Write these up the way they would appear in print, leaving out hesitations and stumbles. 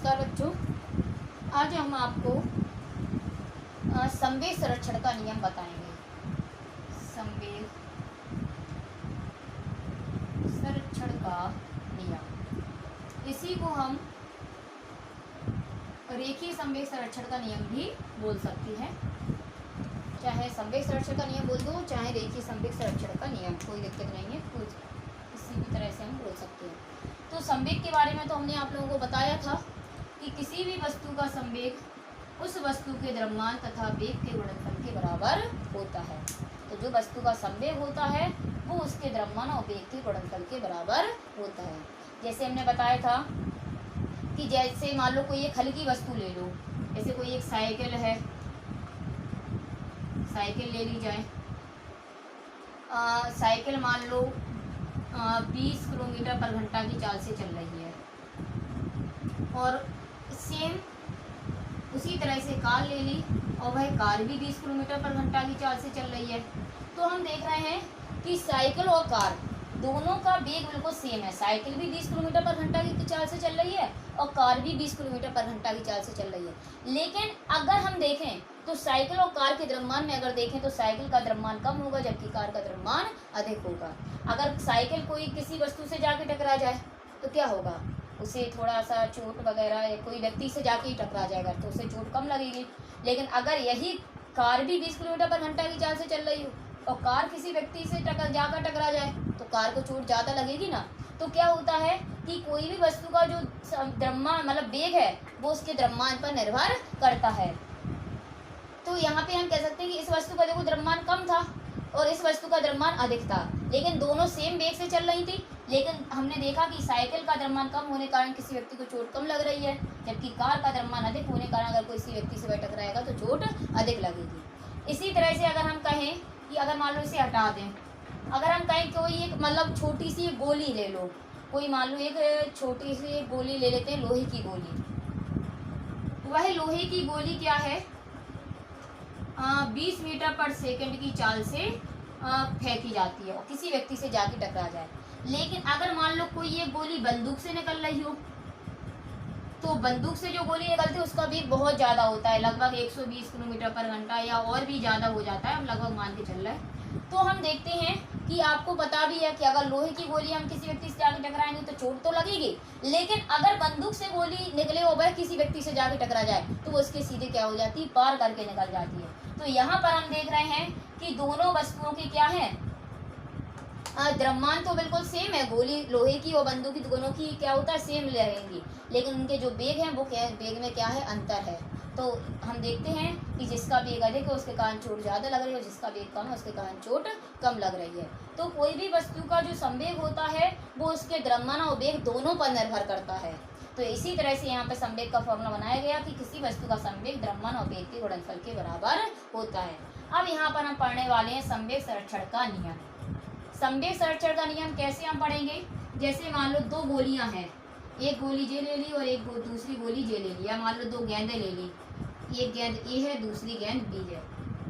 नमस्कार बच्चों, आज हम आपको संवेग संरक्षण का नियम बताएंगे। संवेग संरक्षण का नियम, इसी को हम रेखीय संवेग संरक्षण का नियम भी बोल सकते हैं। चाहे संवेग संरक्षण का नियम बोल दो, चाहे रेखीय संवेग संरक्षण का नियम, कोई दिक्कत नहीं है, कोई किसी भी तरह से हम बोल सकते हैं। तो संवेग के बारे में तो हमने आप लोगों को बताया था कि किसी भी वस्तु का संवेग उस वस्तु के द्रव्यमान तथा वेग के गुणनफल के बराबर होता है। तो जो वस्तु का संवेग होता है वो उसके द्रव्यमान और वेग के गुणनफल के बराबर होता है। जैसे हमने बताया था कि जैसे मान लो कोई एक हल्की वस्तु ले लो, जैसे कोई एक साइकिल है, साइकिल ले ली जाए। साइकिल मान लो 20 किलोमीटर पर घंटा की चाल से चल रही है, और सेम उसी तरह से कार ले ली और वह कार भी 20 किलोमीटर पर घंटा की चाल से चल रही है। तो हम देख रहे हैं कि साइकिल और कार दोनों का वेग बिल्कुल सेम है। साइकिल भी 20 किलोमीटर पर घंटा की चाल से चल रही है और कार भी 20 किलोमीटर पर घंटा की चाल से चल रही है। लेकिन अगर हम देखें तो साइकिल और कार के द्रव्यमान में अगर देखें तो साइकिल का द्रव्यमान कम होगा जबकि कार का द्रव्यमान अधिक होगा। अगर साइकिल कोई किसी वस्तु से जाके टकरा जाए तो क्या होगा, उसे थोड़ा सा चोट वगैरह, या कोई व्यक्ति से जाके ही टकरा जाएगा तो उसे चोट कम लगेगी। लेकिन अगर यही कार भी 20 किलोमीटर पर घंटा की चाल से चल रही हो और कार किसी व्यक्ति से जाकर टकरा जाए तो कार को चोट ज़्यादा लगेगी ना। तो क्या होता है कि कोई भी वस्तु का जो द्रव्यमान मतलब वेग है वो उसके द्रव्यमान पर निर्भर करता है। तो यहाँ पे हम कह सकते हैं कि इस वस्तु का देखो द्रव्यमान कम था और इस वस्तु का द्रव्यमान अधिक था, लेकिन दोनों सेम वेग से चल रही थी। लेकिन हमने देखा कि साइकिल का द्रव्यमान कम होने के कारण किसी व्यक्ति को चोट कम लग रही है, जबकि कार का द्रव्यमान अधिक होने के कारण अगर किसी व्यक्ति से वह टकराएगा तो चोट अधिक लगेगी। इसी तरह से अगर हम कहें कि अगर मान लो इसे हटा दें, अगर हम कहें कोई एक मतलब छोटी सी गोली ले लो, कोई मान लो एक छोटी सी गोली ले लेते हैं, लोहे की गोली। वह लोहे की गोली क्या है, 20 मीटर पर सेकंड की चाल से फेंकी जाती है और किसी व्यक्ति से जाके टकरा जाए। लेकिन अगर मान लो कोई ये गोली बंदूक से निकल रही हो तो बंदूक से जो गोली निकलती है उसका वेग बहुत ज़्यादा होता है, लगभग 120 किलोमीटर पर घंटा या और भी ज़्यादा हो जाता है, हम लगभग मान के चल रहे हैं। तो हम देखते हैं कि आपको पता भी है कि अगर लोहे की गोली हम किसी व्यक्ति से जाके टकराएंगे तो चोट तो लगेगी, लेकिन अगर बंदूक से गोली निकले और वह किसी व्यक्ति से जाके टकरा जाए तो वो उसके सीधे क्या हो जाती है, पार करके निकल जाती है। तो यहाँ पर हम देख रहे हैं कि दोनों वस्तुओं की क्या है, द्रव्यमान तो बिल्कुल सेम है, गोली लोहे की और बंदूक की दोनों की क्या होता है, सेम रहेंगी, लेकिन उनके जो वेग हैं वो क्या वेग में क्या है, अंतर है। तो हम देखते हैं कि जिसका वेग अधिक है उसके कारण चोट ज़्यादा लग रही है और जिसका वेग कम है उसके कारण चोट कम लग रही है। तो कोई भी वस्तु का जो संवेग होता है वो उसके द्रव्यमान और वेग दोनों पर निर्भर करता है। तो इसी तरह से यहाँ पे संवेग का फॉर्मूला बनाया गया कि किसी वस्तु का संवेग द्रव्यमान और वेग के गुणनफल के बराबर होता है। अब यहाँ पर हम पढ़ने वाले हैं संवेग संरक्षण का नियम। संवेग संरक्षण का नियम कैसे हम पढ़ेंगे, जैसे मान लो दो गोलियां हैं, एक गोली जे ले ली और एक दूसरी गोली जे ले ली, या मान लो दो गेंदें ले ली, एक गेंद ए है दूसरी गेंद बी है।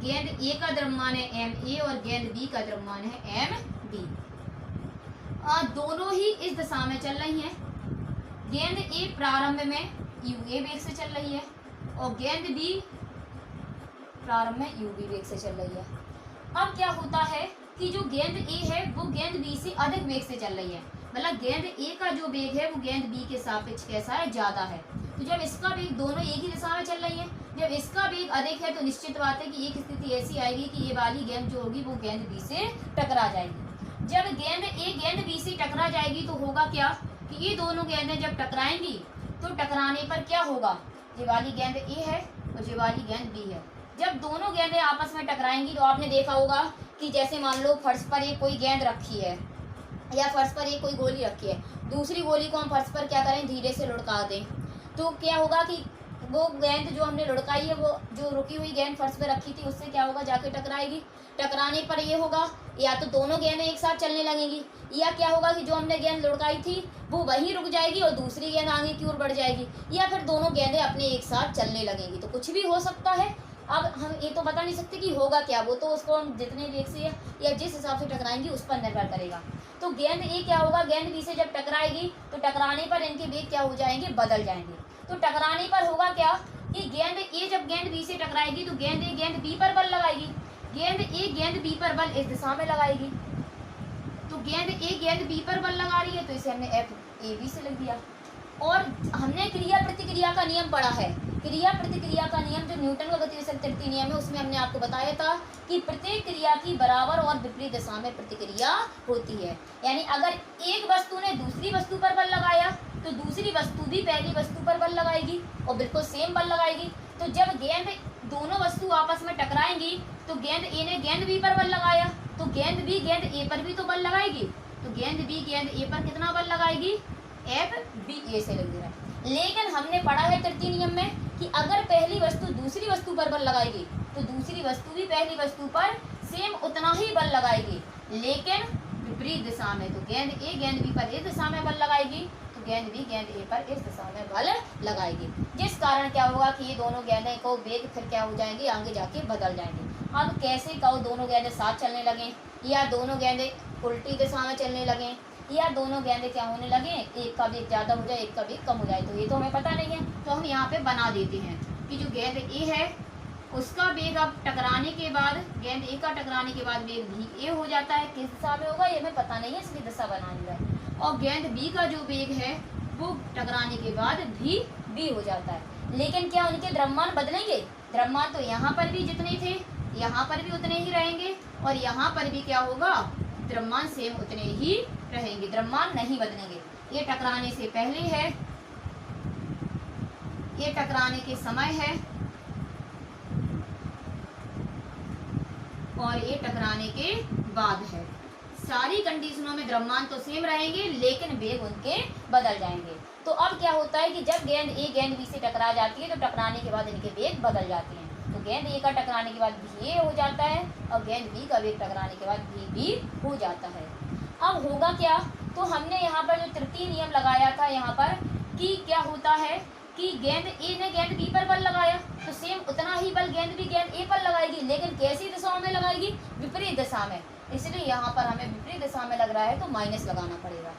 गेंद ए का द्रव्यमान है एम ए और गेंद बी का द्रव्यमान है एम बी। दोनों ही इस दिशा में चल रही हैं। गेंद ए प्रारंभ में यू ए वेग से चल रही है और गेंद बी प्रारंभ में यू बी वेग से चल रही है। अब क्या होता है कि जो गेंद ए है वो गेंद बी से अधिक वेग से चल रही है, मतलब गेंद ए का जो वेग है वो गेंद बी के सापेक्ष कैसा है, ज़्यादा है। तो जब इसका वेग, दोनों एक ही दिशा में चल रही है, जब इसका वेग अधिक है तो निश्चित बात है कि एक स्थिति ऐसी आएगी कि ये वाली गेंद जो होगी वो गेंद बी से टकरा जाएगी। जब गेंद ए गेंद बी से टकरा जाएगी तो होगा क्या कि ये दोनों गेंदें जब टकराएंगी तो टकराने पर क्या होगा, ये वाली गेंद ए है और ये वाली गेंद बी है। जब दोनों गेंदें आपस में टकराएंगी तो आपने देखा होगा कि जैसे मान लो फर्श पर एक कोई गेंद रखी है या फर्श पर एक कोई गोली रखी है, दूसरी गोली को हम फर्श पर क्या करें, धीरे से लुढ़का दें, तो क्या होगा कि वो गेंद जो हमने लुढ़काई है वो जो रुकी हुई गेंद फर्श पर रखी थी उससे क्या होगा, जाके टकराएगी। टकराने पर ये होगा या तो दोनों गेंदें एक साथ चलने लगेंगी, या क्या होगा कि जो हमने गेंद लुढ़काई थी वो वहीं रुक जाएगी और दूसरी गेंद आगे की ओर बढ़ जाएगी, या फिर दोनों गेंदें अपने एक साथ चलने लगेंगी। तो कुछ भी हो सकता है। अब हम ये तो बता नहीं सकते कि होगा क्या, वो तो उसको हम जितने वेग से या जिस हिसाब से टकराएंगी उस पर निर्भर करेगा। तो गेंद ए क्या होगा, गेंद बी से जब टकराएगी तो टकराने पर इनके वेग क्या हो जाएंगे, बदल जाएंगे। तो टकराने पर होगा क्या कि गेंद ए जब गेंद बी से टकराएगी तो गेंद ए गेंद बी पर बल लगाएगी, गेंद ए गेंद बी पर बल इस दिशा में लगाएगी। तो गेंद ए गेंद बी पर बल लगा रही है तो इसे हमने एफ ए बी से लिख दिया। और हमने क्रिया प्रतिक्रिया का नियम पढ़ा है, क्रिया प्रतिक्रिया का नियम जो न्यूटन का गतिशील तृतीय नियम है उसमें हमने आपको बताया था कि प्रत्येक क्रिया की बराबर और विपरीत दिशा में प्रतिक्रिया होती है। यानी अगर एक वस्तु ने दूसरी वस्तु पर बल लगाया तो दूसरी वस्तु भी पहली वस्तु पर बल लगाएगी और बिल्कुल सेम बल लगाएगी। तो जब गेंद दोनों वस्तु आपस में टकराएंगी तो गेंद ए ने गेंद बी पर बल लगाया तो गेंद बी गेंद ए पर भी तो बल लगाएगी, तो गेंद बी गेंद ए पर कितना बल लगाएगी, एफ बी ए से लिख दे रहा है। लेकिन हमने पढ़ा है तृतीय नियम में कि अगर पहली वस्तु दूसरी वस्तु पर बल लगाएगी तो दूसरी वस्तु भी पहली वस्तु पर सेम उतना ही बल लगाएगी, लेकिन विपरीत दिशा में। तो गेंद ए गेंद बी पर इस दिशा में बल लगाएगी तो गेंद बी गेंद ए पर इस दिशा में बल लगाएगी, जिस कारण क्या होगा कि ये दोनों गेंदें को वेग फिर क्या हो जाएंगे, आगे जाके बदल जाएंगे। अब कैसे कहो दोनों गेंदें साथ चलने लगे या दोनों गेंदें उल्टी दिशा में चलने लगे या दोनों गेंदें क्या होने लगे, एक का वेग ज़्यादा हो जाए एक का वेग कम हो जाए, तो ये तो हमें पता नहीं है। तो हम यहाँ पे बना देते हैं कि जो गेंद ए है उसका वेग अब टकराने के बाद, गेंद ए का टकराने के बाद वेग भी ए हो जाता है। किस दिशा में होगा ये हमें पता नहीं है, इसलिए दिशा बना लिया है। और गेंद बी का जो वेग है वो टकराने के बाद भी बी हो जाता है। लेकिन क्या उनके द्रव्यमान बदलेंगे, द्रव्यमान तो यहाँ पर भी जितने थे यहाँ पर भी उतने ही रहेंगे और यहाँ पर भी क्या होगा, द्रव्यमान सेम उतने ही रहेंगे, द्रव्यमान नहीं बदलेंगे। ये टकराने से पहले है, ये टकराने के समय है और ये टकराने के बाद है। सारी कंडीशनों में द्रव्यमान तो सेम रहेंगे लेकिन वेग उनके बदल जाएंगे। तो अब क्या होता है कि जब गेंद ए गेंद बी से टकरा जाती है तो टकराने के बाद इनके वेग बदल जाते हैं। तो गेंद ए का टकराने के बाद भी ए हो जाता है और गेंद बी का वेग टकराने के बाद भी हो जाता है। अब होगा क्या, तो हमने यहाँ पर जो तृतीय नियम लगाया था यहाँ पर कि क्या होता है कि गेंद ए ने गेंद बी पर बल लगाया तो सेम उतना ही बल गेंद बी गेंद ए पर लगाएगी, लेकिन कैसी दिशाओं में लगाएगी, विपरीत दिशा में। इसलिए यहाँ पर हमें विपरीत दिशा में लग रहा है तो माइनस लगाना पड़ेगा।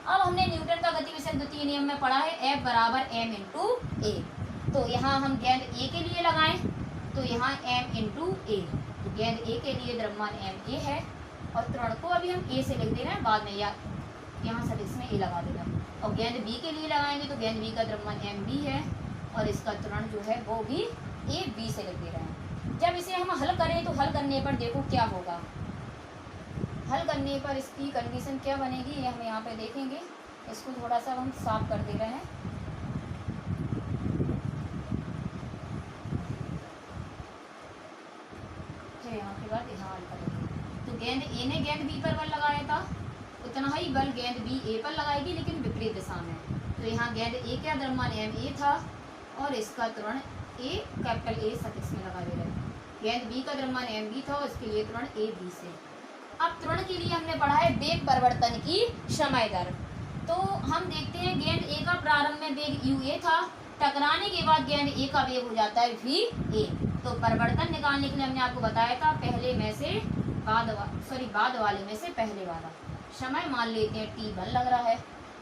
अब हमने न्यूटन का गति विषय द्वितीय नियम में पढ़ा है F बराबर m इंटू ए। तो यहाँ हम गेंद ए के लिए लगाएं तो यहाँ m इंटू ए, तो गेंद ए के लिए द्रव्यमान m ए है और त्वरण को अभी हम ए से लिख दे रहे हैं, बाद में या यहाँ सब इसमें ए लगा देगा। और गेंद बी के लिए लगाएंगे तो गेंद बी का द्रव्यमान एम बी है और इसका त्वरण जो है वो भी ए बी से लिख दे रहे हैं। जब इसे हम हल करें तो हल करने पर देखो क्या होगा, हल करने पर इसकी कंडीशन क्या बनेगी ये हम यहाँ पे देखेंगे। इसको थोड़ा सा हम साफ कर दे रहे हैं। फिर यहाँ के बाद यहाँ हल करेंगे तो गेंद ए ने गेंद बी पर बल लगाया था उतना ही बल गेंद बी ए पर लगाएगी लेकिन विपरीत दिशा में। तो यहाँ गेंद ए का द्रव्यमान एम ए था और इसका त्वरण ए कैपिटल ए सफिक्स में लगा दे रहे हैं। गेंद बी का द्रव्यमान एम बी था और इसके लिए त्वरण ए बी से। अब त्वरण के लिए हमने पढ़ा है वेग परिवर्तन की समय दर। तो हम देखते हैं गेंद ए का प्रारंभ में वेग यू ए था, टकराने के बाद गेंद ए का वेग हो जाता है वी ए। तो परिवर्तन निकालने के लिए हमने आपको बताया था पहले में से बाद वाले में से पहले वाला। समय मान लेते हैं टी बल लग रहा है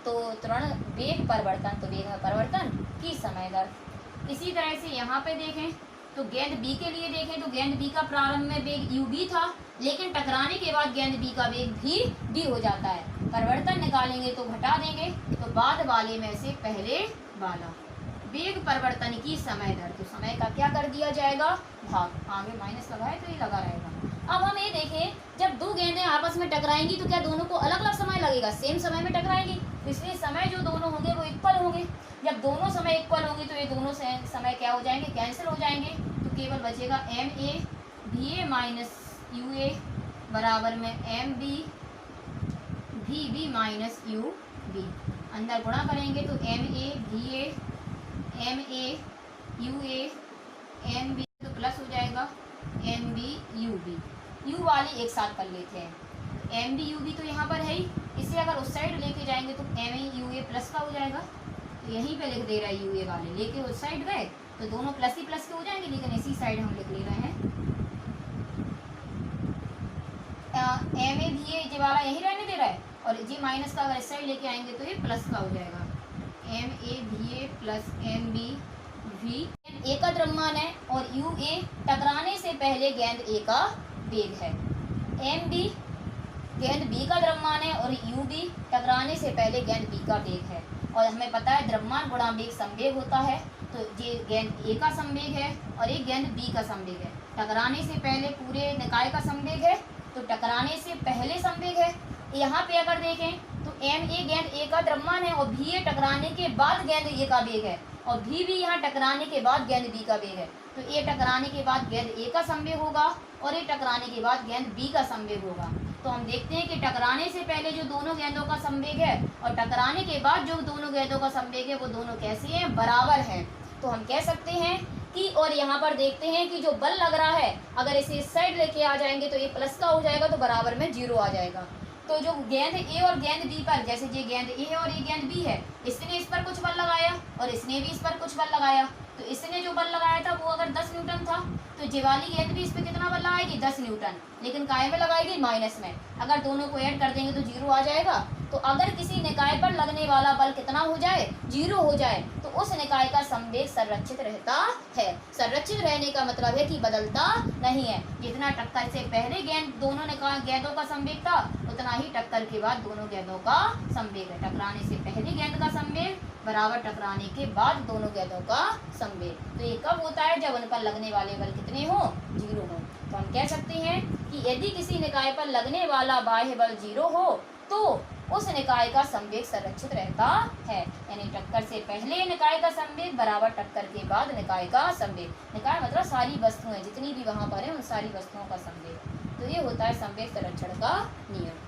तो त्वरण वेग परिवर्तन, तो वेग में परिवर्तन की समय दर। इसी तरह से यहाँ पे देखें तो गेंद बी के लिए देखें तो गेंद बी का प्रारंभ में वेग यू बी था लेकिन टकराने के बाद गेंद बी का वेग भी डी हो जाता है। परिवर्तन निकालेंगे तो घटा देंगे तो बाद वाले में से पहले वाला। वेग परिवर्तन की समय दर, तो समय का क्या कर दिया जाएगा भाग, आगे माइनस लगाए तो ये लगा रहेगा। अब हम ये देखें जब दो गेंदें आपस में टकराएंगी तो क्या दोनों को अलग अलग समय लगेगा, सेम समय में टकराएंगी, इसलिए समय जो दोनों होंगे वो इक्वल होंगे। जब दोनों समय इक्वल होंगे तो ये दोनों समय क्या हो जाएंगे, कैंसिल हो जाएंगे। तो केवल बचेगा एम ए भी ए माइनस यू ए बराबर में एम बी भी बी माइनस यू बी। अंदर गुणा करेंगे तो एम ए भी a m a u a m b तो प्लस हो जाएगा m b u b. U वाली एक साथ कर लेते हैं, एम बी यू बी तो यहाँ पर है ही, इसे अगर उस साइड लेके जाएंगे तो m a u a plus का हो जाएगा। तो यहीं पे लिख दे रहा है यू ए वाले, लेके उस साइड गए तो दोनों प्लस ही प्लस के हो जाएंगे, लेकिन इसी साइड हम लिख ले रहे हैं एम ए भी ए जी वाला यही रहने दे रहा है और जी माइनस का अगर इस साइड लेके आएंगे तो ये प्लस का हो जाएगा। MA plus MB V A का द्रव्यमान है और UA टकराने से पहले गेंद A का वेग है। MB गेंद B का द्रव्यमान है और UB टकराने से पहले गेंद B का वेग है। और हमें पता है द्रव्यमान गुणा वेग संवेग होता है, तो ये गेंद A का संवेग है और एक गेंद B का संवेग है। टकराने से पहले पूरे निकाय का संवेग है, तो टकराने से पहले संवेग है। यहाँ पे अगर देखें तो MA गेंद A का द्रव्यमान है और BA टकराने के बाद गेंद A का वेग है और B यहाँ टकराने के बाद गेंद B का वेग है। तो A टकराने के बाद गेंद A का संवेग होगा और A टकराने के बाद गेंद B का संवेग होगा। तो हम देखते हैं कि टकराने से पहले जो दोनों गेंदों का संवेग है और टकराने के बाद जो दोनों गेंदों का संवेग है वो दोनों कैसे हैं, बराबर हैं। तो हम कह सकते हैं कि, और यहाँ पर देखते हैं कि जो बल लग रहा है अगर इसे इस साइड लेके आ जाएंगे तो ये प्लस का हो जाएगा, तो बराबर में 0 आ जाएगा। तो जो गेंद A और गेंद B पर, जैसे ये गेंद A है और ये गेंद B है, इसने इस पर कुछ बल लगाया और इसने भी इस पर कुछ बल लगाया। तो इसने जो बल लगाया था वो अगर 10 न्यूटन था, तो ये वाली गेंद भी इस पर कितना बल लगाएगी, 10 न्यूटन, लेकिन काय में लगाएगी, माइनस में। अगर दोनों को ऐड कर देंगे तो 0 आ जाएगा। तो अगर किसी निकाय पर लगने वाला बल कितना हो जाए, 0 हो जाए, तो उस निकाय का संवेग संरक्षित रहता है। संरक्षित रहने का मतलब है कि बदलता नहीं है। जितना टक्कर से पहले दोनों गेंदों का संवेग था, उतना ही टक्कर के बाद दोनों गेंदों का संवेग है। टकराने से पहले गेंद का संवेग बराबर टकराने के बाद दोनों गेंदों का संवेग। तो ये कब होता है, जब उन पर लगने वाले बल कितने हो, 0 हो। तो हम कह सकते हैं कि यदि किसी निकाय पर लगने वाला बाह्य बल 0 हो तो उस निकाय का संवेग संरक्षित रहता है। यानी टक्कर से पहले निकाय का संवेग बराबर टक्कर के बाद निकाय का संवेग। निकाय मतलब सारी वस्तुएं जितनी भी वहां पर है, उन सारी वस्तुओं का संवेग। तो ये होता है संवेग संरक्षण का नियम।